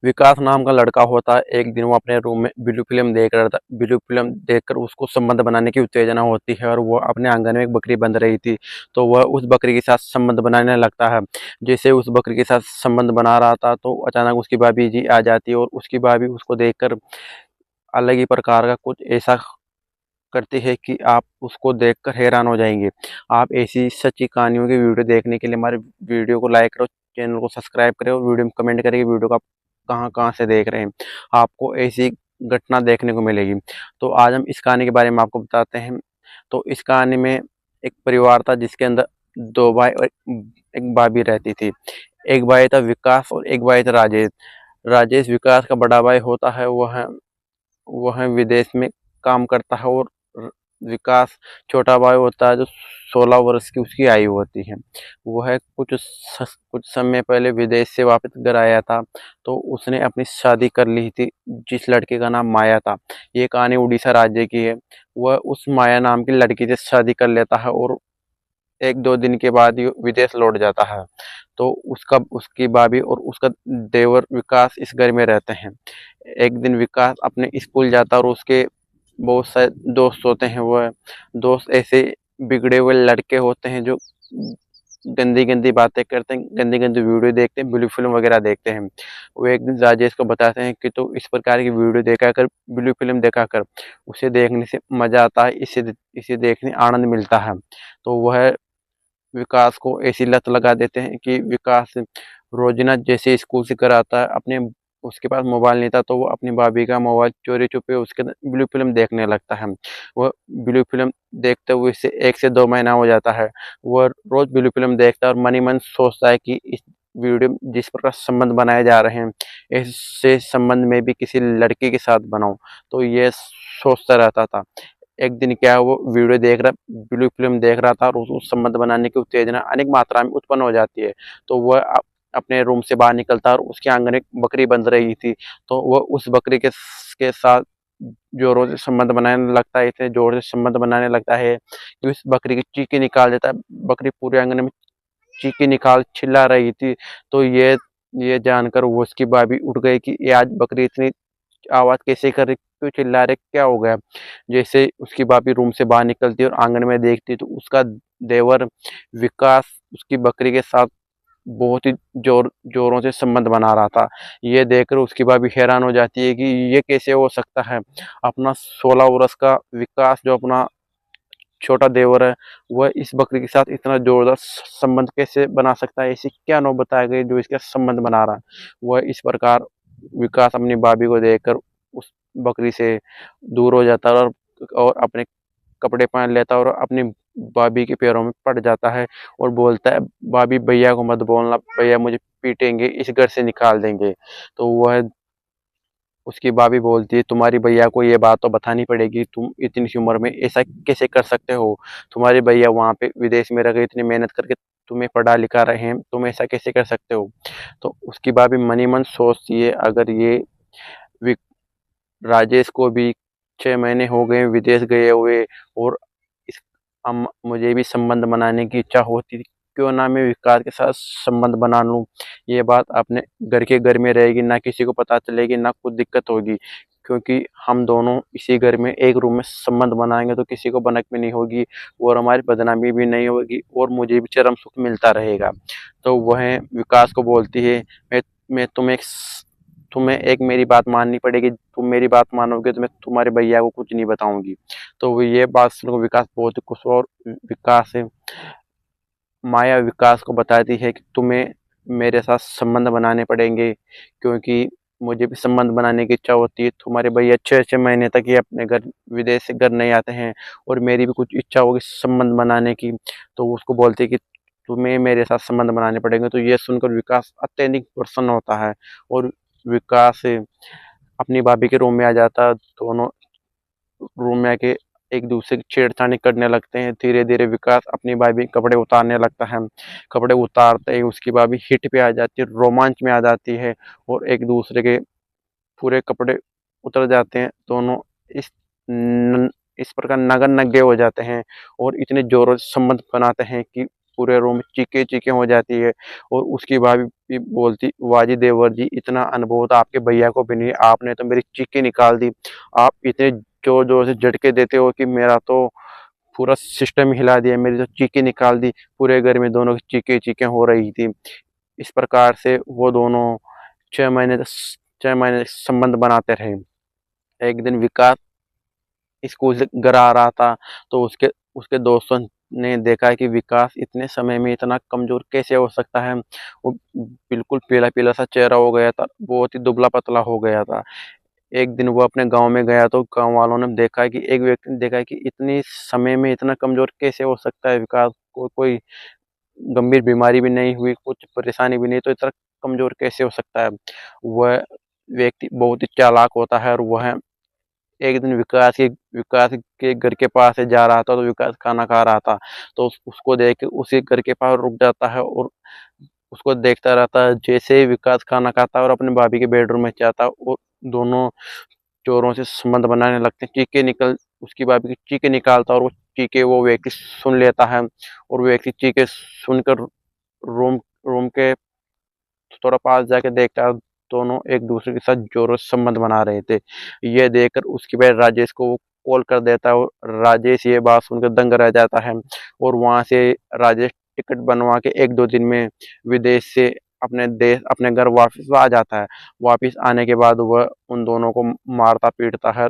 विकास नाम का लड़का होता है। एक दिन वो अपने रूम में ब्लू फिल्म देख रहा था। ब्लू फिल्म देखकर उसको संबंध बनाने की उत्तेजना होती है और वो अपने आंगन में एक बकरी बंध रही थी। तो वह उस बकरी के साथ संबंध बनाने लगता है। जैसे उस बकरी के साथ संबंध बना रहा था तो अचानक उसकी भाभी जी आ जाती है और उसकी भाभी उसको देखकर अलग ही प्रकार का कुछ ऐसा करती है कि आप उसको देखकर हैरान हो जाएंगे। आप ऐसी सच्ची कहानियों की वीडियो देखने के लिए हमारे वीडियो को लाइक करो, चैनल को सब्सक्राइब करें और वीडियो में कमेंट करें कि वीडियो को आप कहाँ कहाँ से देख रहे हैं। आपको ऐसी घटना देखने को मिलेगी। तो आज हम इस कहानी के बारे में आपको बताते हैं। तो इस कहानी में एक परिवार था जिसके अंदर दो भाई और एक भाभी रहती थी। एक भाई था विकास और एक भाई था राजेश। राजेश विकास का बड़ा भाई होता है। वह विदेश में काम करता है और विकास छोटा भाई होता है जो 16 वर्ष की उसकी आयु होती है। वह कुछ समय पहले विदेश से वापस घर आया था। तो उसने अपनी शादी कर ली थी जिस लड़के का नाम माया था। ये कहानी उड़ीसा राज्य की है। वह उस माया नाम की लड़की से शादी कर लेता है और एक दो दिन के बाद ही विदेश लौट जाता है। तो उसका उसकी भाभी और उसका देवर विकास इस घर में रहते हैं। एक दिन विकास अपने स्कूल जाता है और उसके बहुत सारे दोस्त होते हैं। वह दोस्त ऐसे बिगड़े हुए लड़के होते हैं जो गंदी गंदी बातें करते हैं, गंदी गंदी वीडियो देखते हैं, ब्लू फिल्म वगैरह देखते हैं। वो एक दिन राजेश को बताते हैं कि तू इस प्रकार की वीडियो देखा कर, ब्लू फिल्म देखा कर, उसे देखने से मजा आता है, इसे देखने आनंद मिलता है। तो वह विकास को ऐसी लत लगा देते हैं कि विकास रोजाना जैसे स्कूल से घर आता है अपने उसके पास मोबाइल नहीं था तो वो अपनी भाभी का मोबाइल चोरी छुपे उसके ब्लू फिल्म देखने लगता है। वह ब्लू फिल्म देखते हुए से 1 से 2 महीना हो जाता है। वह रोज ब्लू फिल्म देखता है और मन ही मन सोचता है कि इस वीडियो में जिस प्रकार संबंध बनाए जा रहे हैं ऐसे संबंध में भी किसी लड़की के साथ बनाऊं। तो ये सोचता रहता था। एक दिन क्या है, वो वीडियो देख रहा ब्लू फिल्म देख रहा था और उस संबंध बनाने की उत्तेजना अनेक मात्रा में उत्पन्न हो जाती है। तो वह अपने रूम से बाहर निकलता है और उसके आंगन एक बकरी बंध रही थी। तो वह उस बकरी के साथ जोरों से संबंध बनाने लगता है। इतने जोर से संबंध बनाने लगता है कि उस बकरी की चीखें निकाल देता है। बकरी पूरे आंगन में चीखें निकाल चिल्ला रही थी। तो ये जानकर वो उसकी भाभी उठ गई कि ये आज बकरी इतनी आवाज कैसे कर रही, क्यों चिल्ला रहे, क्या हो गया। जैसे उसकी भाभी रूम से बाहर निकलती है और आंगन में देखती है तो उसका देवर विकास उसकी बकरी के साथ बहुत ही जोरों से संबंध बना रहा था। ये देखकर उसकी भाभी हैरान हो जाती है कि ये कैसे हो सकता है। अपना 16 वर्ष का विकास जो अपना छोटा देवर है वह इस बकरी के साथ इतना जोरदार संबंध कैसे बना सकता है। ऐसी क्या नौबत आ गई जो इसका संबंध बना रहा है। वह इस प्रकार विकास अपनी भाभी को देखकर उस बकरी से दूर हो जाता है और अपने कपड़े पहन लेता है और अपनी भाभी के पैरों में पड़ जाता है और बोलता है भाभी भैया को मत बोलना, भैया मुझे पीटेंगे, इस घर से निकाल देंगे। तो वह उसकी भाभी बोलती है तुम्हारी भैया को ये बात तो बतानी पड़ेगी, तुम इतनी सी उम्र में ऐसा कैसे कर सकते हो। तुम्हारे भैया वहाँ पे विदेश में रह के इतनी मेहनत करके तुम्हें पढ़ा लिखा रहे हैं, तुम ऐसा कैसे कर सकते हो। तो उसकी भाभी मन ही मन सोचती है अगर ये राजेश को भी 6 महीने हो गए विदेश गए हुए और इस हम मुझे भी संबंध बनाने की इच्छा होती थी, क्यों ना मैं विकास के साथ संबंध बना लूं। ये बात अपने घर में रहेगी, ना किसी को पता चलेगी, ना कुछ दिक्कत होगी, क्योंकि हम दोनों इसी घर में एक रूम में संबंध बनाएंगे तो किसी को भनक भी नहीं होगी और हमारी बदनामी भी नहीं होगी और मुझे भी चरम सुख मिलता रहेगा। तो वह विकास को बोलती है मैं तुम्हें एक मेरी बात माननी पड़ेगी, तुम मेरी बात मानोगे तो मैं तुम्हारे भैया को कुछ नहीं बताऊंगी। तो वो ये बात सुनकर विकास बहुत ही खुश हुआ और विकास है माया विकास को बताती है कि तुम्हें मेरे साथ संबंध बनाने पड़ेंगे, क्योंकि मुझे भी संबंध बनाने की इच्छा होती है। तुम्हारे भैया 6 6 महीने तक ही अपने घर विदेश से घर नहीं आते हैं और मेरी भी कुछ इच्छा होगी संबंध बनाने की। तो वो उसको बोलती है कि तुम्हें मेरे साथ संबंध बनाने पड़ेंगे। तो ये सुनकर विकास अत्यधिक प्रसन्न होता है और विकास अपनी भाभी के रूम में आ जाता है। दोनों रूम में आके एक दूसरे की छेड़छाड़ी करने लगते हैं। धीरे धीरे विकास अपनी भाभी के कपड़े उतारने लगता है। कपड़े उतारते ही उसकी भाभी हिट पे आ जाती है, रोमांच में आ जाती है और एक दूसरे के पूरे कपड़े उतर जाते हैं। दोनों इस न, इस प्रकार नगन नंगे हो जाते हैं और इतने जोरों से संबंध बनाते हैं कि पूरे रूम में चीखे हो जाती है। और उसकी भाभी भी बोलती, वाजी देवर जी, इतना अनुभव तो आपके भैया को भी नहीं, आपने तो मेरी चीखें निकाल दी। आप इतने जोर जोर से झटके देते हो कि मेरा तो पूरा सिस्टम हिला दिया, मेरी तो चीखें निकाल दी। पूरे घर में दोनों की चीखें हो रही थी। इस प्रकार से वो दोनों 6 महीने 6 महीने संबंध बनाते रहे। एक दिन विकास स्कूल से घर आ रहा था, तो उसके उसके दोस्तों ने देखा कि विकास इतने समय में इतना कमजोर कैसे हो सकता है। वो बिल्कुल पीला पीला सा चेहरा हो गया था, बहुत ही दुबला पतला हो गया था। एक दिन वो अपने गांव में गया, तो गांव वालों ने देखा कि एक व्यक्ति ने देखा कि इतनी समय में इतना कमजोर कैसे हो सकता है विकास को, कोई गंभीर बीमारी भी नहीं हुई, कुछ परेशानी भी नहीं, तो इतना कमजोर कैसे हो सकता है। वह व्यक्ति बहुत ही चालाक होता है, और वह एक दिन विकास के घर के पास से जा रहा था, तो विकास खाना खा रहा था, तो उसको देख के उसी घर के पास रुक जाता है और उसको देखता रहता है। जैसे ही विकास खाना खाता है और अपने भाभी के बेडरूम में जाता है, और दोनों चोरों से संबंध बनाने लगते हैं। उसकी भाभी की चीखें निकालता है, और वो चीखें वो व्यक्ति सुन लेता है, और वो व्यक्ति चीखें सुनकर रूम रूम के थोड़ा पास जाके देखता है, दोनों एक दूसरे के साथ जोरों से संबंध बना रहे थे। ये देखकर उसकी बहन राजेश को वो कॉल कर देता है, और राजेश ये बात सुनकर दंग रह जाता है। और वहां से राजेश टिकट बनवा के 1-2 दिन में विदेश से अपने घर वापस आ जाता है। वापस आने के बाद वह उन दोनों को मारता पीटता है।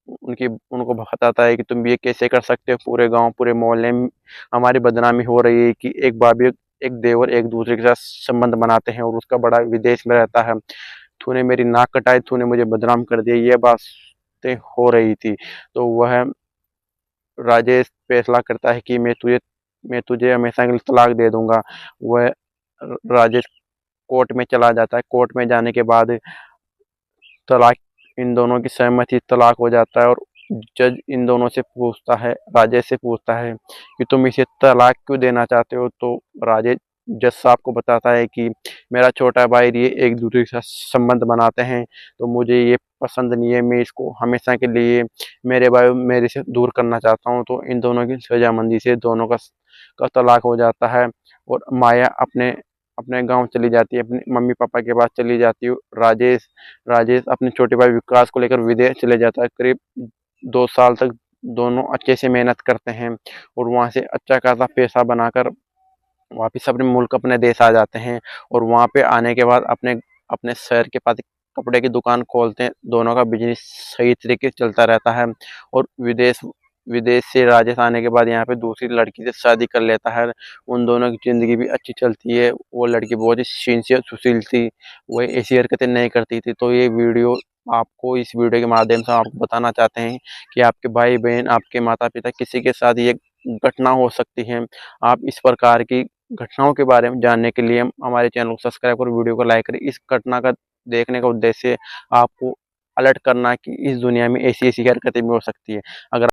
उनको बताता है कि तुम ये कैसे कर सकते हो, पूरे गांव पूरे मोहल्ले में हमारी बदनामी हो रही है कि एक भाभी एक देवर एक दूसरे के साथ संबंध बनाते हैं, और उसका बड़ा विदेश में रहता है। तूने मेरी नाक कटाई, तूने मुझे बदनाम कर दिया, ये बातें हो रही थी। तो वह राजेश फैसला करता है कि मैं तुझे हमेशा के लिए तलाक दे दूंगा। वह राजेश कोर्ट में चला जाता है। कोर्ट में जाने के बाद तलाक इन दोनों की सहमति तलाक हो जाता है, और जज इन दोनों से पूछता है, राजेश से पूछता है कि तुम इसे तलाक क्यों देना चाहते हो। तो राजेश जज साहब को बताता है कि मेरा छोटा भाई ये एक दूसरे के साथ संबंध बनाते हैं, तो मुझे ये पसंद नहीं है, मैं इसको हमेशा के लिए मेरे भाई मेरे से दूर करना चाहता हूँ। तो इन दोनों की रजामंदी से दोनों का तलाक हो जाता है, और माया अपने अपने गांव चली जाती है, अपने मम्मी पापा के पास चली जाती है। राजेश राजेश अपने छोटे भाई विकास को लेकर विदेश चले जाता है। करीब 2 साल तक दोनों अच्छे से मेहनत करते हैं, और वहां से अच्छा खासा पैसा बनाकर वापिस अपने मुल्क अपने देश आ जाते हैं। और वहां पे आने के बाद अपने अपने शहर के पास एक कपड़े की दुकान खोलते हैं। दोनों का बिजनेस सही तरीके से चलता रहता है, और विदेश विदेश से राजेश आने के बाद यहाँ पे दूसरी लड़की से शादी कर लेता है। उन दोनों की ज़िंदगी भी अच्छी चलती है। वो लड़की बहुत ही सिंसियर सुशील थी, वो ऐसी हरकतें नहीं करती थी। तो ये वीडियो आपको इस वीडियो के माध्यम से आपको बताना चाहते हैं कि आपके भाई-बहन, आपके माता-पिता किसी के साथ ये घटना हो सकती है। आप इस प्रकार की घटनाओं के बारे में जानने के लिए हमारे चैनल को सब्सक्राइब और वीडियो को लाइक करें। इस घटना का देखने का उद्देश्य आपको अलर्ट करना कि इस दुनिया में ऐसी-ऐसी हरकतें भी हो सकती है। अगर